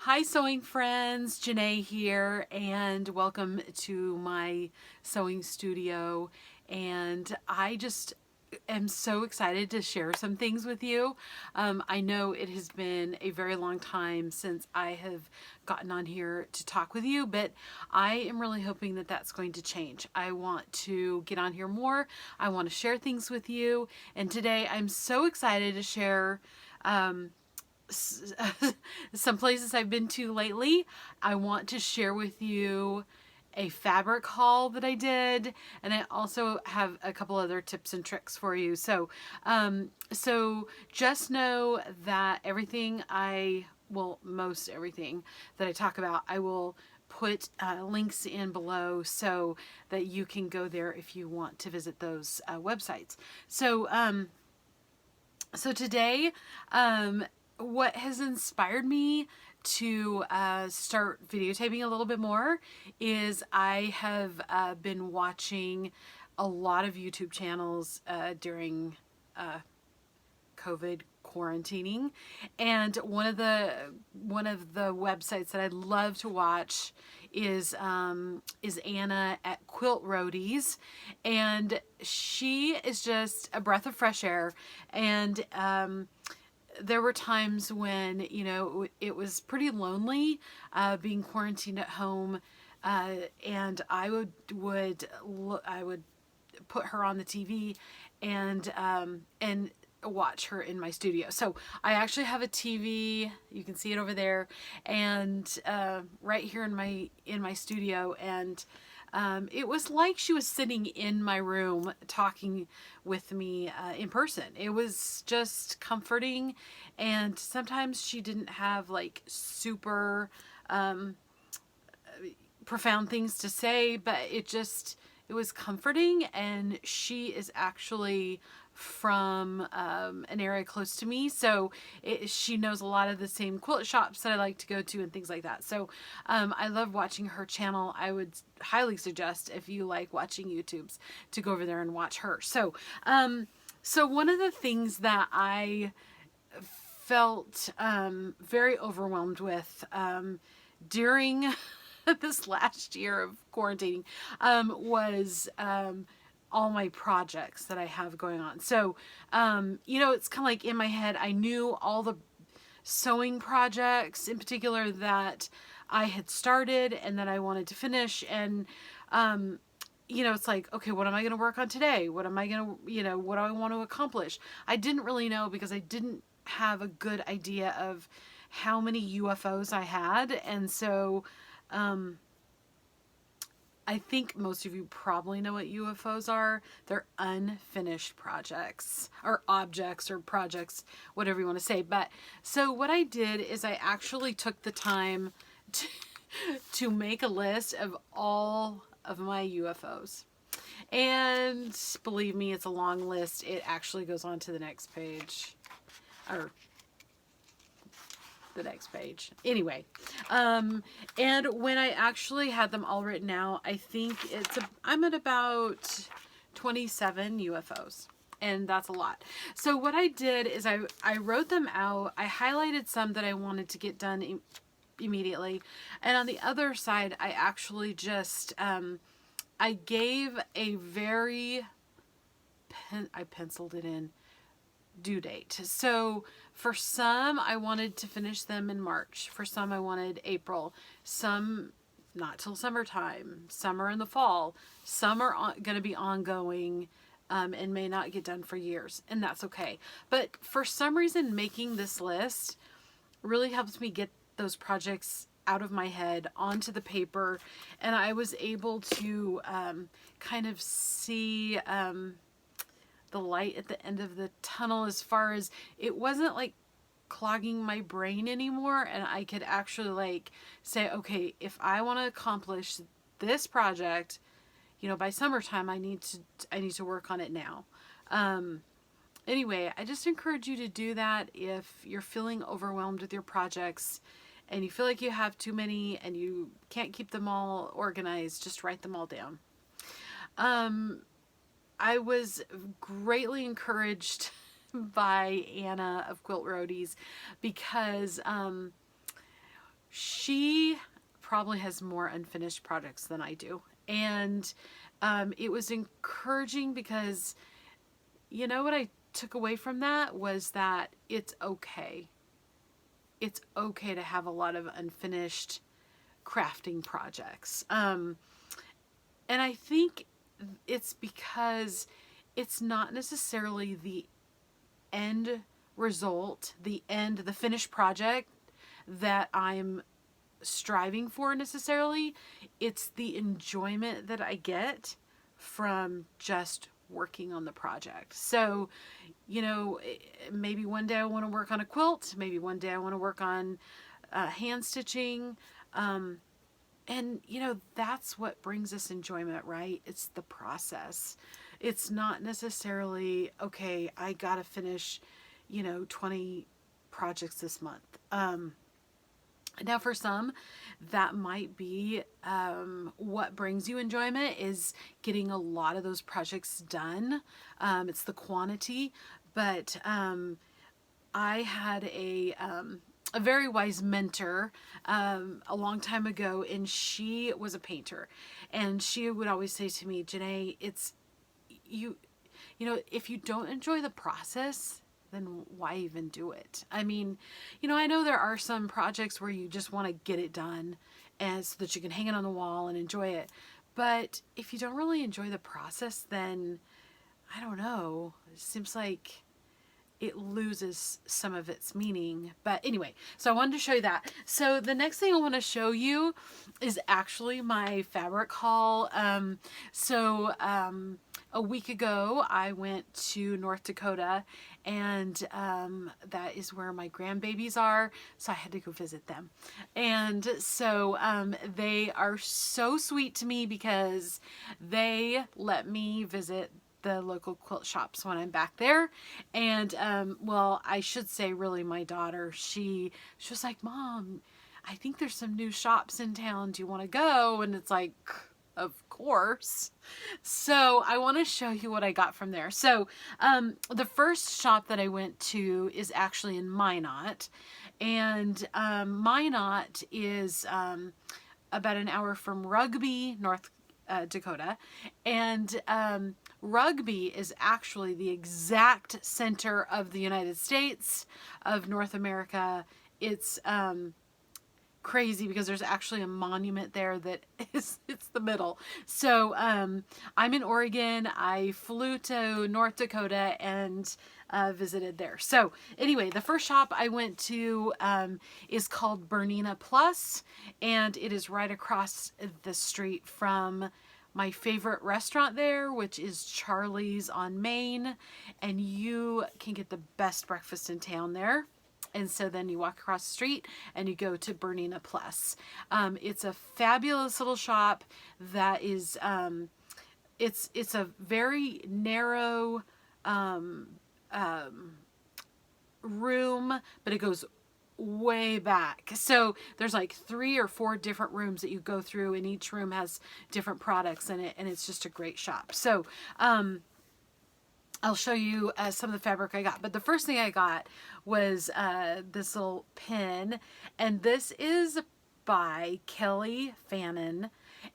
Hi sewing friends, Janae here, and welcome to my sewing studio. And I just am so excited to share some things with you. I know it has been a very long time since I have gotten on here to talk with you, but I am really hoping that that's going to change. I want to get on here more. I want to share things with you. And today I'm so excited to share some places I've been to lately. I want to share with you a fabric haul that I did, and I also have a couple other tips and tricks for you. So just know that most everything that I talk about, I will put links in below so that you can go there if you want to visit those websites. So today, what has inspired me to start videotaping a little bit more is I have been watching a lot of YouTube channels during COVID quarantining, and one of the websites that I love to watch is Anna at Quilt Roadies, and she is just a breath of fresh air. And there were times when, it was pretty lonely being quarantined at home, and I would put her on the TV and watch her in my studio. So I actually have a TV. You can see it over there, and right here in my studio, and it was like she was sitting in my room talking with me in person. It was just comforting, and sometimes she didn't have like super profound things to say, but it was comforting. And she is actually from an area close to me, so she knows a lot of the same quilt shops that I like to go to and things like that. So I love watching her channel. I would highly suggest, if you like watching YouTubes, to go over there and watch her. So one of the things that I felt very overwhelmed with during this last year of quarantining was all my projects that I have going on. So, it's kind of like in my head, I knew all the sewing projects in particular that I had started and that I wanted to finish. And, it's like, okay, what am I going to work on today? What am I going to, what do I want to accomplish? I didn't really know, because I didn't have a good idea of how many UFOs I had. And so, I think most of you probably know what UFOs are. They're unfinished projects or objects or projects, whatever you want to say. But so what I did is I actually took the time to make a list of all of my UFOs. And believe me, it's a long list. It actually goes on to the next page, or the next page. Anyway, and when I actually had them all written out, I think I'm at about 27 UFOs. And that's a lot. So what I did is I wrote them out. I highlighted some that I wanted to get done immediately. And on the other side, I actually just, I gave a very, I penciled it in, due date. So for some, I wanted to finish them in March. For some, I wanted April. Some not till summertime. Some are in the fall. Some are going to be ongoing and may not get done for years. And that's okay. But for some reason, making this list really helps me get those projects out of my head onto the paper. And I was able to kind of see the light at the end of the tunnel, as far as it wasn't like clogging my brain anymore, and I could actually like say, okay, if I want to accomplish this project, by summertime, I need to work on it now. Anyway, I just encourage you to do that if you're feeling overwhelmed with your projects and you feel like you have too many and you can't keep them all organized. Just write them all down. I was greatly encouraged by Anna of Quilt Roadies, because she probably has more unfinished projects than I do. And it was encouraging because, you know what I took away from that was that it's okay. It's okay to have a lot of unfinished crafting projects. And I think it's because it's not necessarily the end result, the finished project that I'm striving for necessarily. It's the enjoyment that I get from just working on the project. So, you know, maybe one day I want to work on a quilt, maybe one day I want to work on hand stitching. And, you know, that's what brings us enjoyment, right? It's the process. It's not necessarily, okay, I got to finish, 20 projects this month. Now, for some, that might be what brings you enjoyment, is getting a lot of those projects done. It's the quantity. But I had a very wise mentor a long time ago, and she was a painter. And she would always say to me, Janae, it's you know, if you don't enjoy the process, then why even do it? I mean, I know there are some projects where you just want to get it done and so that you can hang it on the wall and enjoy it. But if you don't really enjoy the process, then I don't know. It seems like it loses some of its meaning. But anyway, so I wanted to show you that. So the next thing I want to show you is actually my fabric haul. A week ago, I went to North Dakota, and that is where my grandbabies are, so I had to go visit them. And so they are so sweet to me because they let me visit the local quilt shops when I'm back there. And well, I should say really my daughter, she was like, Mom, I think there's some new shops in town. Do you want to go? And it's like, of course. So I want to show you what I got from there. So the first shop that I went to is actually in Minot. And Minot is about an hour from Rugby, North Dakota. And Rugby is actually the exact center of the United States, of North America. It's crazy because there's actually a monument there that it's the middle. So I'm in Oregon. I flew to North Dakota and visited there. So anyway, the first shop I went to is called Bernina Plus, and it is right across the street from my favorite restaurant there, which is Charlie's on Main, and you can get the best breakfast in town there. And so then you walk across the street and you go to Bernina Plus. It's a fabulous little shop that is, it's a very narrow room, but it goes way back. So there's like 3 or 4 different rooms that you go through, and each room has different products in it, and it's just a great shop. So I'll show you some of the fabric I got. But the first thing I got was this little pin. And this is by Kelly Fannin.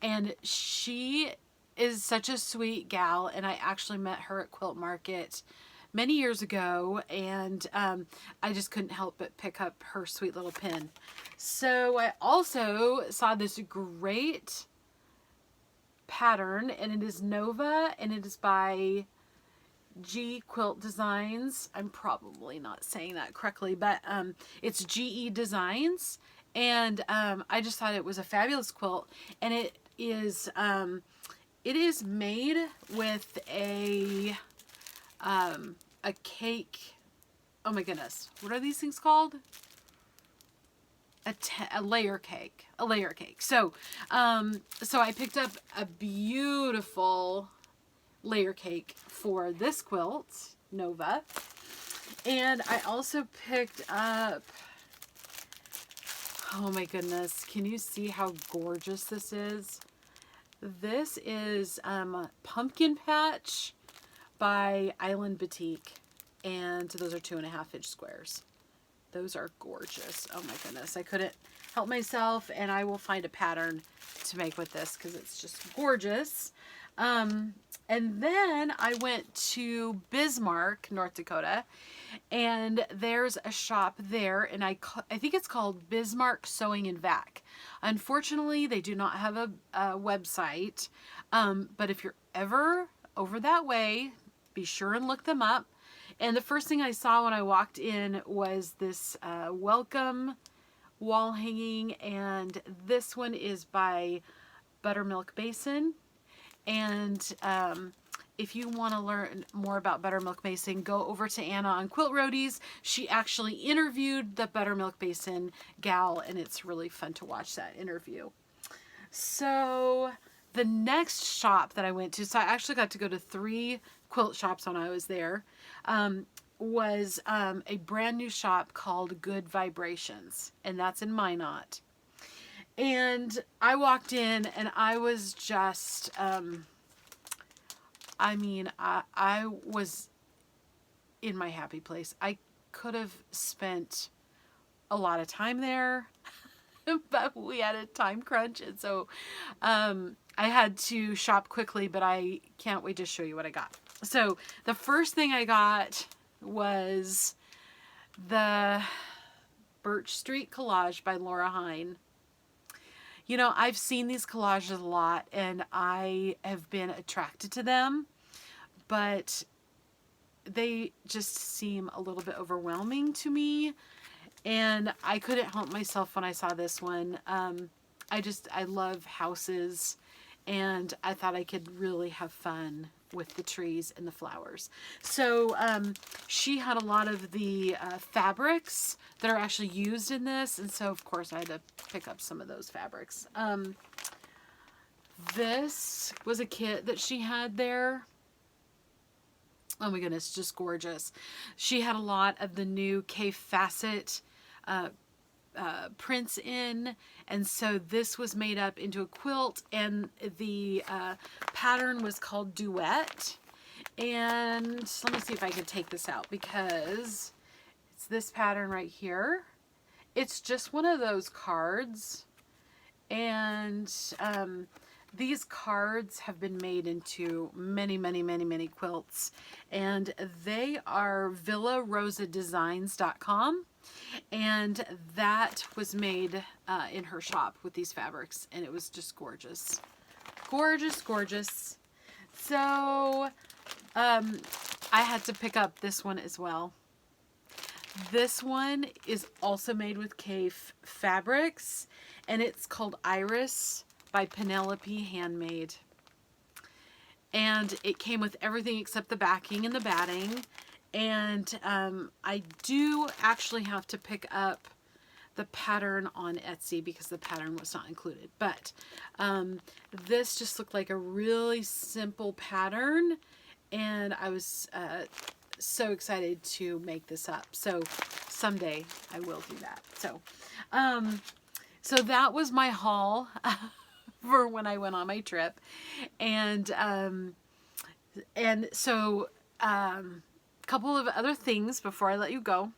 And she is such a sweet gal. And I actually met her at Quilt Market many years ago. And I just couldn't help but pick up her sweet little pin. So I also saw this great pattern. And it is Nova. And it is by G Quilt Designs. I'm probably not saying that correctly, but it's GE Designs, and I just thought it was a fabulous quilt. And it is made with a cake. Oh my goodness, what are these things called? A layer cake. A layer cake. So so I picked up a beautiful layer cake for this quilt, Nova. And I also picked up, oh my goodness, can you see how gorgeous this is? This is Pumpkin Patch by Island Batik, and those are 2.5 inch squares. Those are gorgeous. Oh my goodness. I couldn't help myself, and I will find a pattern to make with this because it's just gorgeous. And then I went to Bismarck, North Dakota, and there's a shop there, and I think it's called Bismarck Sewing and Vac. Unfortunately, they do not have a website, but if you're ever over that way, be sure and look them up. And the first thing I saw when I walked in was this welcome wall hanging, and this one is by Buttermilk Basin. And if you want to learn more about Buttermilk Basin, go over to Anna on Quilt Roadies. She actually interviewed the Buttermilk Basin gal, and it's really fun to watch that interview. So the next shop that I went to, so I actually got to go to 3 quilt shops when I was there, was a brand new shop called Good Vibrations, and that's in Minot. And I walked in, and I was just, I mean, I was in my happy place. I could have spent a lot of time there, but we had a time crunch, and so I had to shop quickly, but I can't wait to show you what I got. So the first thing I got was the Birch Street collage by Laura Hine. You know, I've seen these collages a lot, and I have been attracted to them, but they just seem a little bit overwhelming to me, and I couldn't help myself when I saw this one. I love houses, and I thought I could really have fun with the trees and the flowers. So she had a lot of the fabrics that are actually used in this, and so of course I had to pick up some of those fabrics. This was a kit that she had there. Oh my goodness, just gorgeous. She had a lot of the new K Facet prints in, and so this was made up into a quilt, and the pattern was called Duet. And let me see if I can take this out, because it's this pattern right here. It's just one of those cards, and these cards have been made into many, many, many, many quilts, and they are villarosadesigns.com. And that was made in her shop with these fabrics, and it was just gorgeous. Gorgeous, gorgeous. So I had to pick up this one as well. This one is also made with K fabrics, and it's called Iris by Penelope Handmade. And it came with everything except the backing and the batting. And I do actually have to pick up the pattern on Etsy because the pattern was not included. But this just looked like a really simple pattern, and I was so excited to make this up. So someday I will do that. So so that was my haul for when I went on my trip. And so couple of other things before I let you go.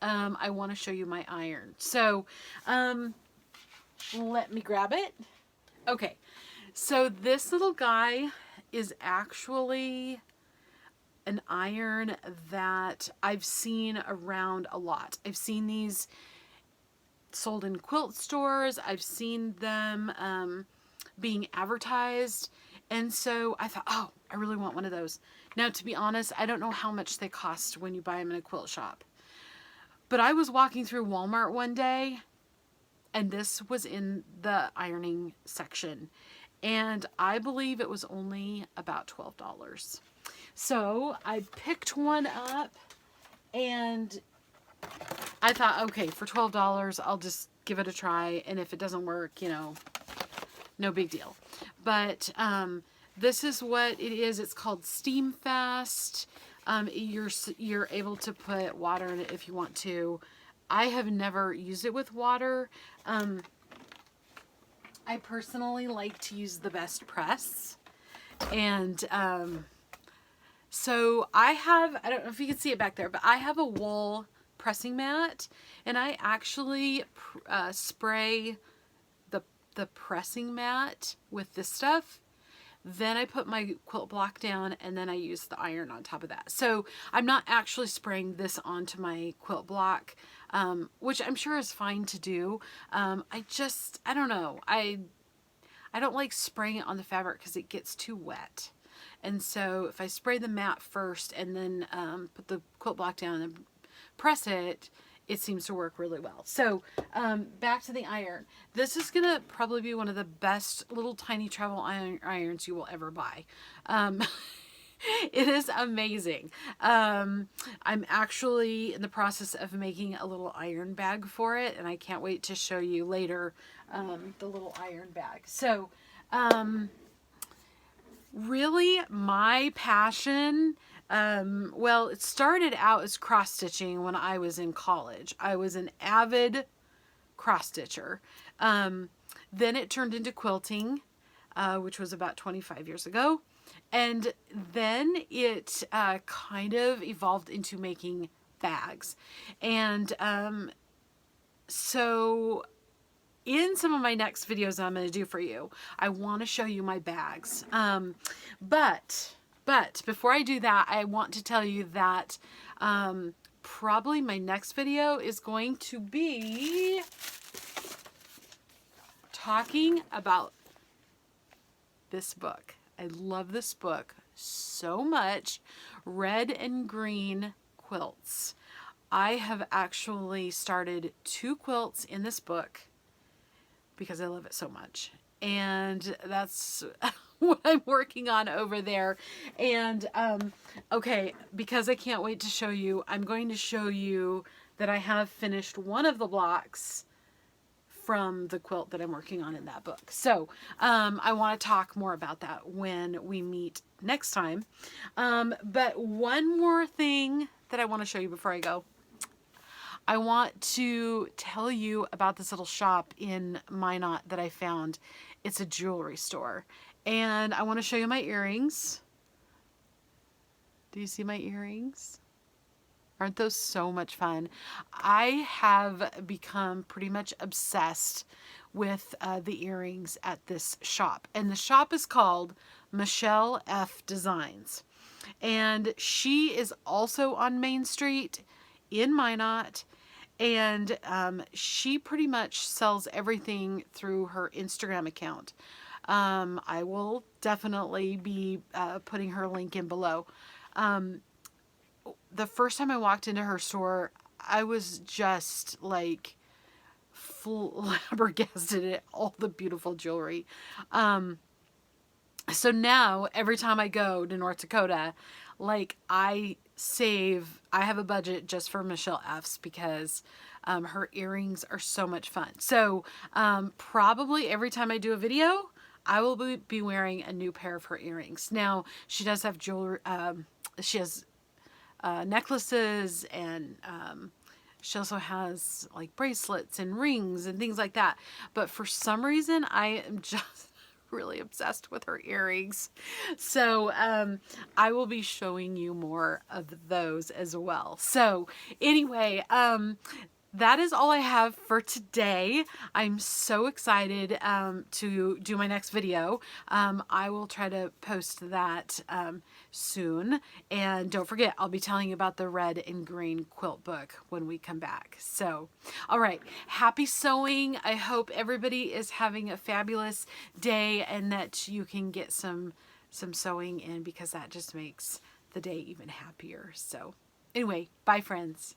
I want to show you my iron. So let me grab it. Okay, so this little guy is actually an iron that I've seen around a lot. I've seen these sold in quilt stores. I've seen them being advertised, and so I thought, oh, I really want one of those. Now, to be honest, I don't know how much they cost when you buy them in a quilt shop. But I was walking through Walmart one day, and this was in the ironing section. And I believe it was only about $12. So I picked one up, and I thought, okay, for $12, I'll just give it a try. And if it doesn't work, you know, no big deal. But this is what it is. It's called Steam Fast. You're able to put water in it if you want to. I have never used it with water. I personally like to use the Best Press. And so I don't know if you can see it back there, but I have a wool pressing mat, and I actually spray the pressing mat with this stuff. Then I put my quilt block down, and then I use the iron on top of that. So I'm not actually spraying this onto my quilt block, which I'm sure is fine to do. I don't know. I don't like spraying it on the fabric because it gets too wet. And so if I spray the mat first and then put the quilt block down and press it, it seems to work really well. So back to the iron. This is going to probably be one of the best little tiny travel irons you will ever buy. It is amazing. I'm actually in the process of making a little iron bag for it, and I can't wait to show you later the little iron bag. So really my passion, well, it started out as cross stitching when I was in college. I was an avid cross stitcher. Then it turned into quilting, which was about 25 years ago. And then it kind of evolved into making bags. And so in some of my next videos I'm going to do for you, I want to show you my bags. But before I do that, I want to tell you that probably my next video is going to be talking about this book. I love this book so much. Red and Green Quilts. I have actually started 2 quilts in this book because I love it so much. And that's what I'm working on over there. And okay, because I can't wait to show you, I'm going to show you that I have finished one of the blocks from the quilt that I'm working on in that book. So I want to talk more about that when we meet next time. But one more thing that I want to show you before I go. I want to tell you about this little shop in Minot that I found. It's a jewelry store. And I want to show you my earrings. Do you see my earrings? Aren't those so much fun? I have become pretty much obsessed with the earrings at this shop. And the shop is called Michelle F. Designs. And she is also on Main Street in Minot. And she pretty much sells everything through her Instagram account. I will definitely be putting her link in below. The first time I walked into her store, I was just like flabbergasted at all the beautiful jewelry. So now every time I go to North Dakota, like I have a budget just for Michelle F's because her earrings are so much fun. So probably every time I do a video, I will be wearing a new pair of her earrings. Now she does have jewelry. She has necklaces, and she also has like bracelets and rings and things like that. But for some reason, I am just really obsessed with her earrings. So I will be showing you more of those as well. So anyway, that is all I have for today. I'm so excited to do my next video. I will try to post that soon. And don't forget, I'll be telling you about the red and green quilt book when we come back. So, all right. Happy sewing. I hope everybody is having a fabulous day and that you can get some sewing in, because that just makes the day even happier. So anyway, bye friends.